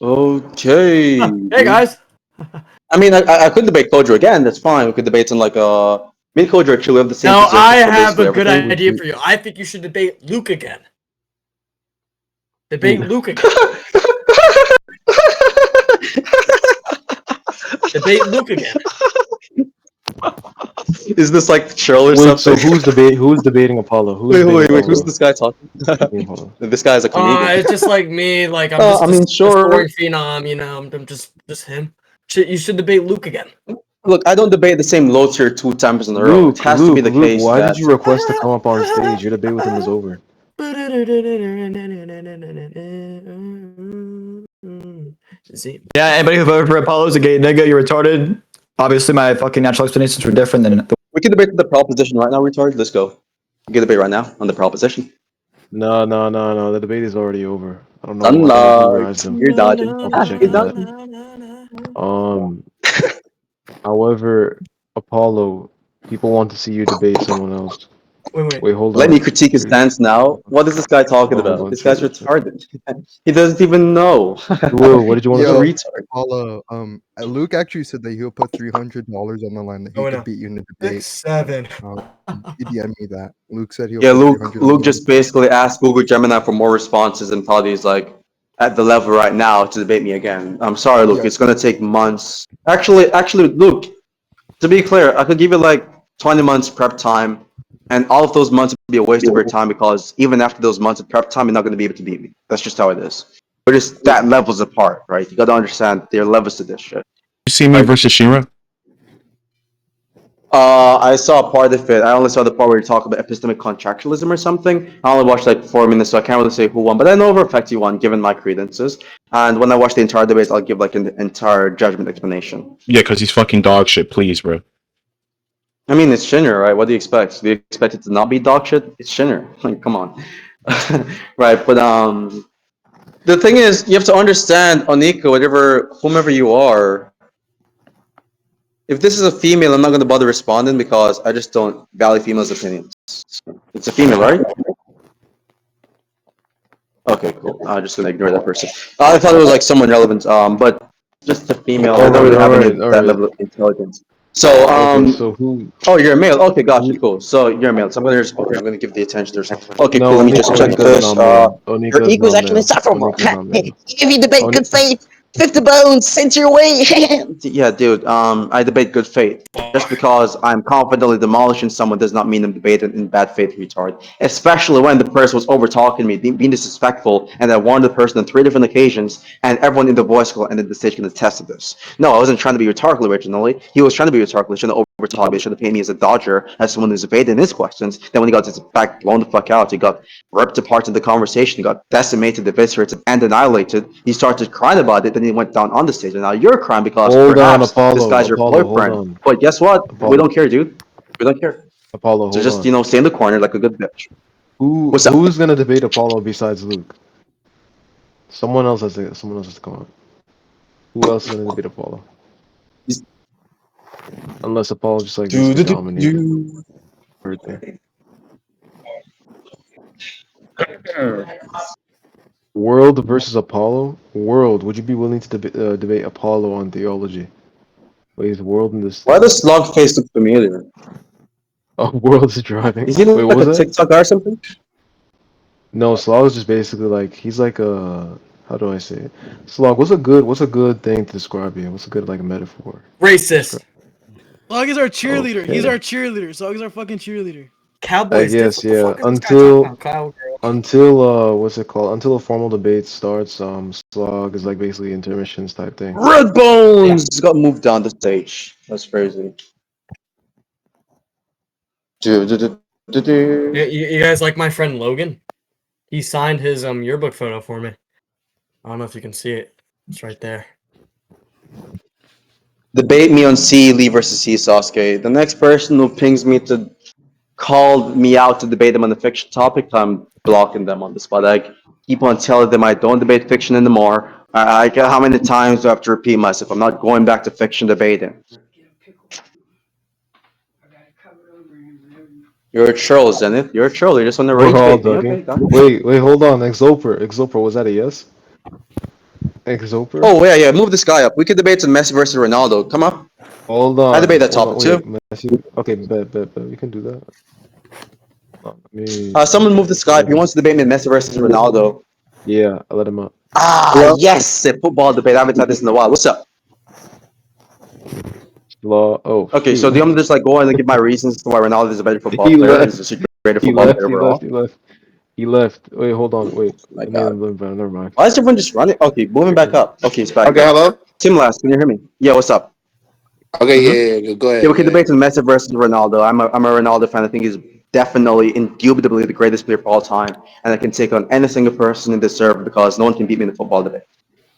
Okay. Hey guys. I mean, I could debate Kojo again. That's fine. We could debate in like me and Kojo actually have the same Now position. I have a good idea for you. I think you should debate Luke again. Debate Luke again. debate Luke again. Is this like Cheryl or Wait, something? so who's debating Apollo? Wait, who's this guy talking? Apollo? This guy's a comedian. It's just like me. Like I'm I mean, just sure. a scoring phenom. You know, I'm just him. You should debate Luke again. Look, I don't debate the same low tier 2 times in a row. It has to be the case Why that... did you request to come up on stage? Your debate with him is over. Yeah, anybody who voted for Apollo is a gay nigga. You're retarded. Obviously, my fucking natural explanations were different than. We can debate the proposition right now, retard. Let's go. We can debate right now on the proposition. No. The debate is already over. I don't know. Unlocked. You're dodging. I'll be checking that. However, Apollo, people want to see you debate someone else. Wait, hold on. Let me critique his stance now. What is this guy talking about? This guy's retarded. He doesn't even know. Will, what did you want to He's say? a retard. Apollo, Luke actually said that he'll put $300 on the line that he could beat you in the debate. 6-7. He DM'd me that. Luke said he'll Yeah, put Luke. $300 Luke just basically asked Google Gemini for more responses, and probably is like at the level right now to debate me again. I'm sorry, Luke. Yeah. It's gonna take months. Actually, Luke. To be clear, I could give you like 20 months prep time, and all of those months would be a waste of your time because even after those months of prep time, you're not gonna be able to beat me. That's just how it is. We're just that levels apart, right? You gotta understand there are levels to this shit. You see me versus Shira? I saw part of it. I only saw the part where you talk about epistemic contractualism or something. I only watched like 4 minutes, so I can't really say who won. But I know for a fact you won, given my credences. And when I watch the entire debate, I'll give like an entire judgment explanation. Yeah, because he's fucking dog shit. Please, bro. I mean, it's Shinner, right? What do you expect? Do you expect it to not be dog shit? It's Shinner. Like, come on. Right, but the thing is, you have to understand, Onika, whomever you are, if this is a female, I'm not going to bother responding because I just don't value females' opinions. It's a female, right? Okay, cool. I'm just going to ignore that person. I thought it was like someone relevant, but just a female. I don't really have any that level of intelligence. So, so who? Oh, you're a male. Okay, gotcha. Cool. So you're a male. So I'm gonna give the attention to her. Okay, No, cool. Let me just check this. Your ego is actually insufferable. If you debate good faith, 50 bones sent your way. Yeah, dude. I debate good faith. Just because I'm confidently demolishing someone does not mean I'm debating in bad faith, retard. Especially when the person was over talking me, being disrespectful, and I warned the person on 3 different occasions, and everyone in the voice call and in the stage can attest to this. No, I wasn't trying to be rhetorical originally. He was trying to be rhetorical. He should have over talked me. He should have paid me as a dodger, as someone who's evading his questions. Then when he got his back blown the fuck out, he got ripped apart in the conversation. He got decimated, eviscerated, and annihilated. He started crying about it. Then he went down on the stage, and now you're crying because perhaps this guy's your boyfriend. But guess what? We don't care, dude. We don't care. Apollo, So just stay in the corner like a good bitch. Who's gonna debate Apollo besides Luke? Someone else has to come on. Who else is gonna debate Apollo? Unless Apollo just like dominated. World versus Apollo. World, would you be willing to debate Apollo on theology? Wait, is World in this? Why does Slug face look familiar? Oh, World is driving. Is he Wait, like what a was that? TikTok or something? No, Slog is just basically like he's like a how do I say it? Slog, what's a good thing to describe you? What's a good like metaphor? Racist. Slog is our cheerleader. Okay. He's our cheerleader. Slog is our fucking cheerleader. Cowboys. I guess, yeah. Until what's it called? Until a formal debate starts, Slog is like basically intermissions type thing. Red Bones got moved down the stage. That's crazy. You guys like my friend Logan? He signed his yearbook photo for me. I don't know if you can see it. It's right there. Debate me on C, Lee versus C, Sasuke. The next person who pings me to call me out to debate them on the fiction topic, I'm blocking them on the spot. I keep on telling them I don't debate fiction anymore. How many times do I have to repeat myself? I'm not going back to fiction debating. You're a troll, Zenith. You're a troll. You just want to rage bait me. Okay, got it. Wait, hold on. Exoper, was that a yes? Exoper? Oh, yeah. Move this guy up. We could debate on Messi versus Ronaldo. Come up. Hold on. I debate that topic too. Okay, bet. We can do that. Someone move this guy up. He wants to debate me Messi versus Ronaldo. Yeah, I'll let him up. Yes! A football debate. I haven't had this in a while. What's up? Law. Oh, Okay, so do you want me to just like go on and give my reasons to why Ronaldo is a better football he player and left. is a greater He football left. player He overall? left. He left. He left. Wait, hold on. Wait. My Let God. me. Never mind. Why is everyone just running? Okay, moving back up. Okay, it's back. Okay, hello. Tim last, can you hear me? Yeah, what's up? Okay, yeah. Go ahead. Yeah, we can debate Messi versus Ronaldo. I'm a Ronaldo fan. I think he's definitely, indubitably the greatest player of all time, and I can take on any single person in this server because no one can beat me in the football debate.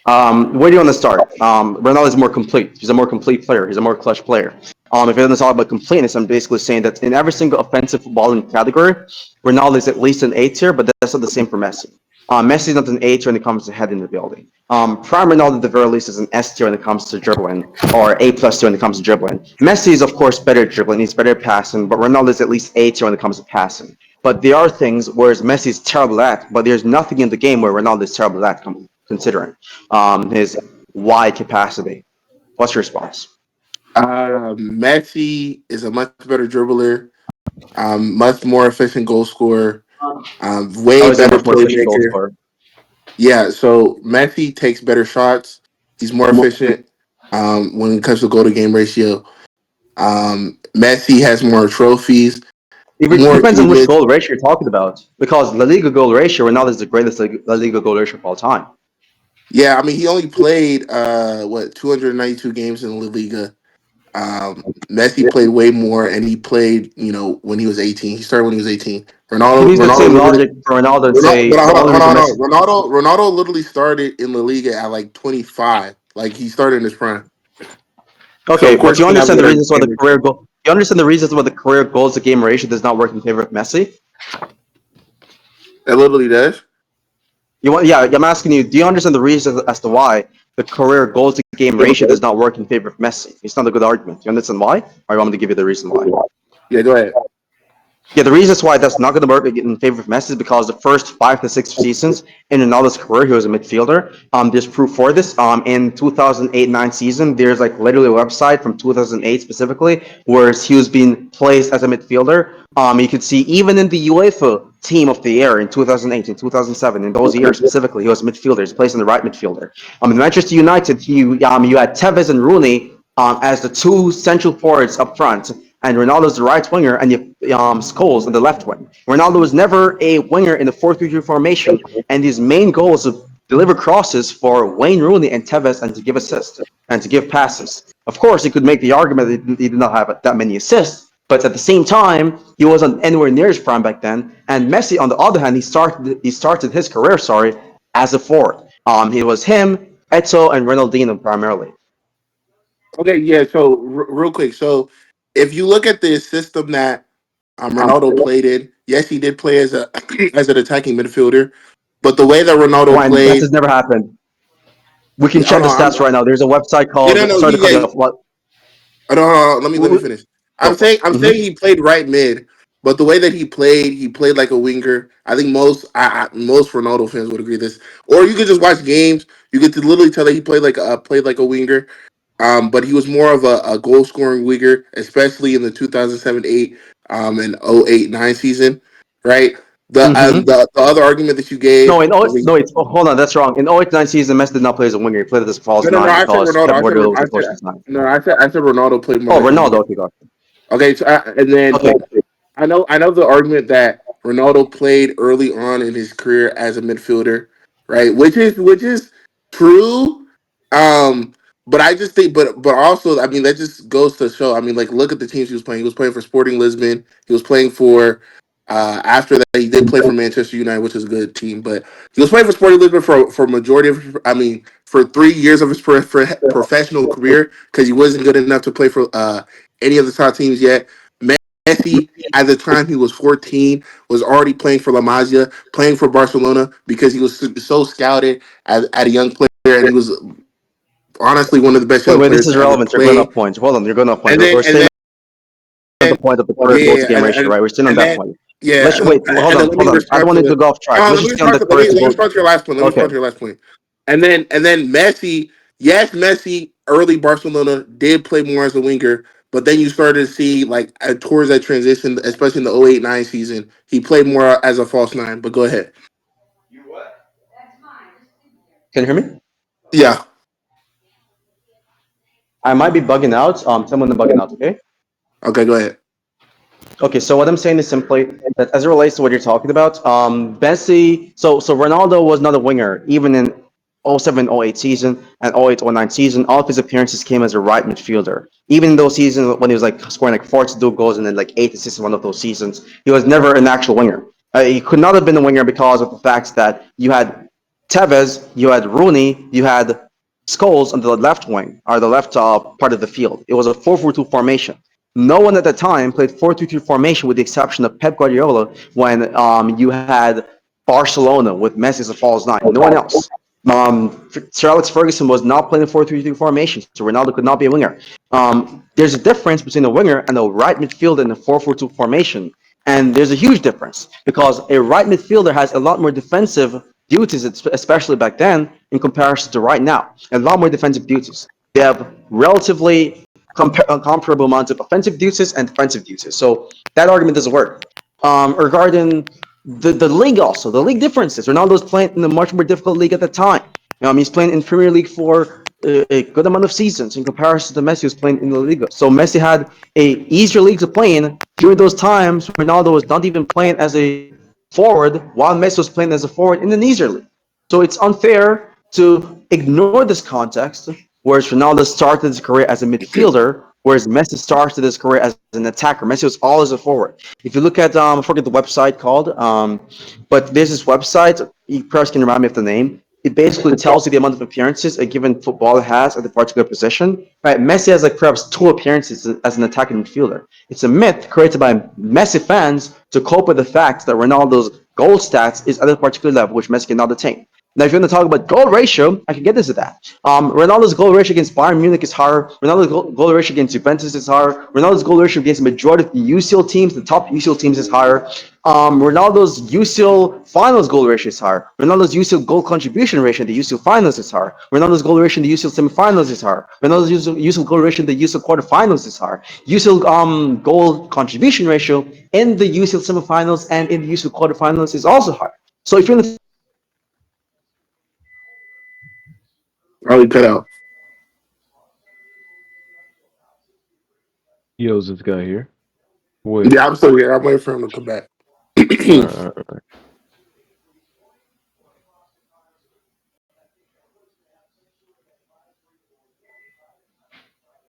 Where do you want to start? Ronaldo is more complete. He's a more complete player. He's a more clutch player. If you're going to talk about completeness, I'm basically saying that in every single offensive footballing category, Ronaldo is at least an A tier, but that's not the same for Messi. Messi is not an A tier when it comes to head in the building. Prime Ronaldo, at the very least, is an S tier when it comes to dribbling, or A plus tier when it comes to dribbling. Messi is, of course, better at dribbling. He's better at passing, but Ronaldo is at least A tier when it comes to passing. But there are things where Messi is terrible at, but there's nothing in the game where Ronaldo is terrible at, considering his wide capacity. What's your response? Messi is a much better dribbler, much more efficient goal scorer, way Is he a better much more efficient goal playmaker. scorer? Yeah, so Messi takes better shots. He's more efficient when it comes to goal to game ratio. Messi has more trophies, It more depends on which achievements. goal ratio you're talking about. Because La Liga goal ratio, Ronaldo is the greatest La Liga goal ratio of all time. Yeah, I mean he only played 292 games in La Liga. Messi played way more, and he played when he was 18. He started when he was 18. You can use that Ronaldo same literally. logic for Ronaldo and Ronaldo, say but the hold on, only hold reason on, Messi. hold on. Ronaldo literally started in La Liga at like 25. Like he started in his prime. So Okay, of but course you he can have a understand the better reasons why the game. career goal. You understand the reasons why the career goals to game ratio does not work in favor of Messi. It literally does. Yeah, I'm asking you. Do you understand the reasons as to why the career goals to game ratio does not work in favor of Messi? It's not a good argument. Do you understand why? Or you want me to give you the reason why? Yeah, go ahead. Yeah, the reasons why that's not going to work in favor of Messi is because the first 5 to 6 seasons in Ronaldo's career, he was a midfielder. There's proof for this. In 2008-9 season, there's like literally a website from 2008 specifically where he was being placed as a midfielder. You could see even in the UEFA team of the year in 2008 and 2007, in those years specifically, he was a midfielder. He's placed in the right midfielder. In Manchester United, you had Tevez and Rooney as the two central forwards up front, and Ronaldo's the right winger, and you Scholes on the left wing. Ronaldo was never a winger in the 4-3-3 formation, and his main goal was to deliver crosses for Wayne Rooney and Tevez and to give assists and to give passes. Of course, he could make the argument that he did not have that many assists, but at the same time, he wasn't anywhere near his prime back then. And Messi, on the other hand, he started his career, as a forward. It was him, Eto'o, and Ronaldinho primarily. Okay, yeah. So real quick, so if you look at the system that Ronaldo played in, yes, he did play as a as an attacking midfielder, but the way that Ronaldo When that played, has never happened. We can hold check the on, stats right now. There's a website called. no, Sorry to cut you off. What? no, let me finish. Go for it. I'm saying he played right mid, but the way that he played like a winger. I think most Ronaldo fans would agree with this. Or you could just watch games. You could literally tell that he played like a winger. But he was more of a goal scoring winger, especially in the 2007-8 and 08-9 season, right? The other argument that you gave, No, hold on, that's wrong. In 08-09 season, Messi did not play as a winger. He played as a false no. nine I said because Ronaldo. Pep Guardiola was a false nine. I said Ronaldo played more Oh, like a Ronaldo. winger. Okay, got it. Okay, so and then Okay. I know the argument that Ronaldo played early on in his career as a midfielder, right? Which is true. But I just think, but also, I mean, that just goes to show. I mean, like, look at the teams he was playing. He was playing for Sporting Lisbon. He was playing for. After that, he did play for Manchester United, which is a good team. But he was playing for Sporting Lisbon for majority of. I mean, for 3 years of his professional career, because he wasn't good enough to play for any of the top teams yet. Messi, at the time he was 14, was already playing for La Masia, playing for Barcelona because he was so scouted at a young player, and he was honestly one of the best young Wait, this players is to ever relevant. You're going play. off points. Hold on, you're going off points. And then We're staying on the point of the career goals to game ratio, and right? We're staying on that then point. yeah, Let's wait. Hold and then on, let hold me on. I don't respond want to you to the. go off track. Let's Let me just stay on respond the to career let me goals. respond to your last point. Let me Okay. respond to your last point. And then Messi, yes, Messi early Barcelona did play more as a winger, but then you started to see like towards that transition, especially in the 08-09 season, he played more as a false nine. But go ahead. Can you hear me? Yeah. I might be bugging out. Tell me when I'm bugging out, okay? Okay, go ahead. Okay, so what I'm saying is simply that as it relates to what you're talking about, Messi, so Ronaldo was not a winger, even in 07-08 season and 08-09 season. All of his appearances came as a right midfielder. Even in those seasons when he was like scoring like 42 goals and then like 8 assists in one of those seasons, he was never an actual winger. He could not have been a winger because of the fact that you had Tevez, you had Rooney, you had Scholes on the left wing, or the left part of the field. It was a 4-4-2 formation. No one at the time played 4-2-3 formation with the exception of Pep Guardiola when you had Barcelona with Messi as a false nine. No one else. Sir Alex Ferguson was not playing a 4-3-3 formation, so Ronaldo could not be a winger. There's a difference between a winger and a right midfielder in a 4-4-2 formation. And there's a huge difference because a right midfielder has a lot more defensive duties, especially back then, in comparison to right now. A lot more defensive duties. They have relatively comparable amounts of offensive duties and defensive duties. So that argument doesn't work. Regarding the league also, the league differences. Ronaldo's playing in a much more difficult league at the time. He's playing in Premier League for a good amount of seasons in comparison to Messi who's playing in La Liga. So Messi had a easier league to play in during those times. Ronaldo was not even playing as a forward while Messi was playing as a forward in an easier league. So it's unfair to ignore this context, whereas Ronaldo started his career as a midfielder, whereas Messi started his career as an attacker. Messi was always a forward. If you look at, I forget the website called, but there's this website, you perhaps can remind me of the name. It basically tells you the amount of appearances a given footballer has at a particular position. Right? Messi has like perhaps 2 appearances as an attacking midfielder. It's a myth created by Messi fans to cope with the fact that Ronaldo's goal stats is at a particular level which Messi cannot attain. Now, if you want to talk about goal ratio, I can get into that. Ronaldo's goal ratio against Bayern Munich is higher. Ronaldo's goal ratio against Juventus is higher. Ronaldo's goal ratio against the majority of the UCL teams, the top UCL teams, is higher. Ronaldo's UCL finals goal ratio is higher. Ronaldo's UCL goal contribution ratio in the UCL finals is higher. Ronaldo's goal ratio in the UCL semifinals is higher. Ronaldo's UCL goal ratio in the UCL quarterfinals is higher. UCL goal contribution ratio in the UCL semifinals and in the UCL quarterfinals is also higher. So if you're in the we cut out. Yo, is this guy here? Wait. Yeah, I'm still here. I'm waiting for him to come back. Alright.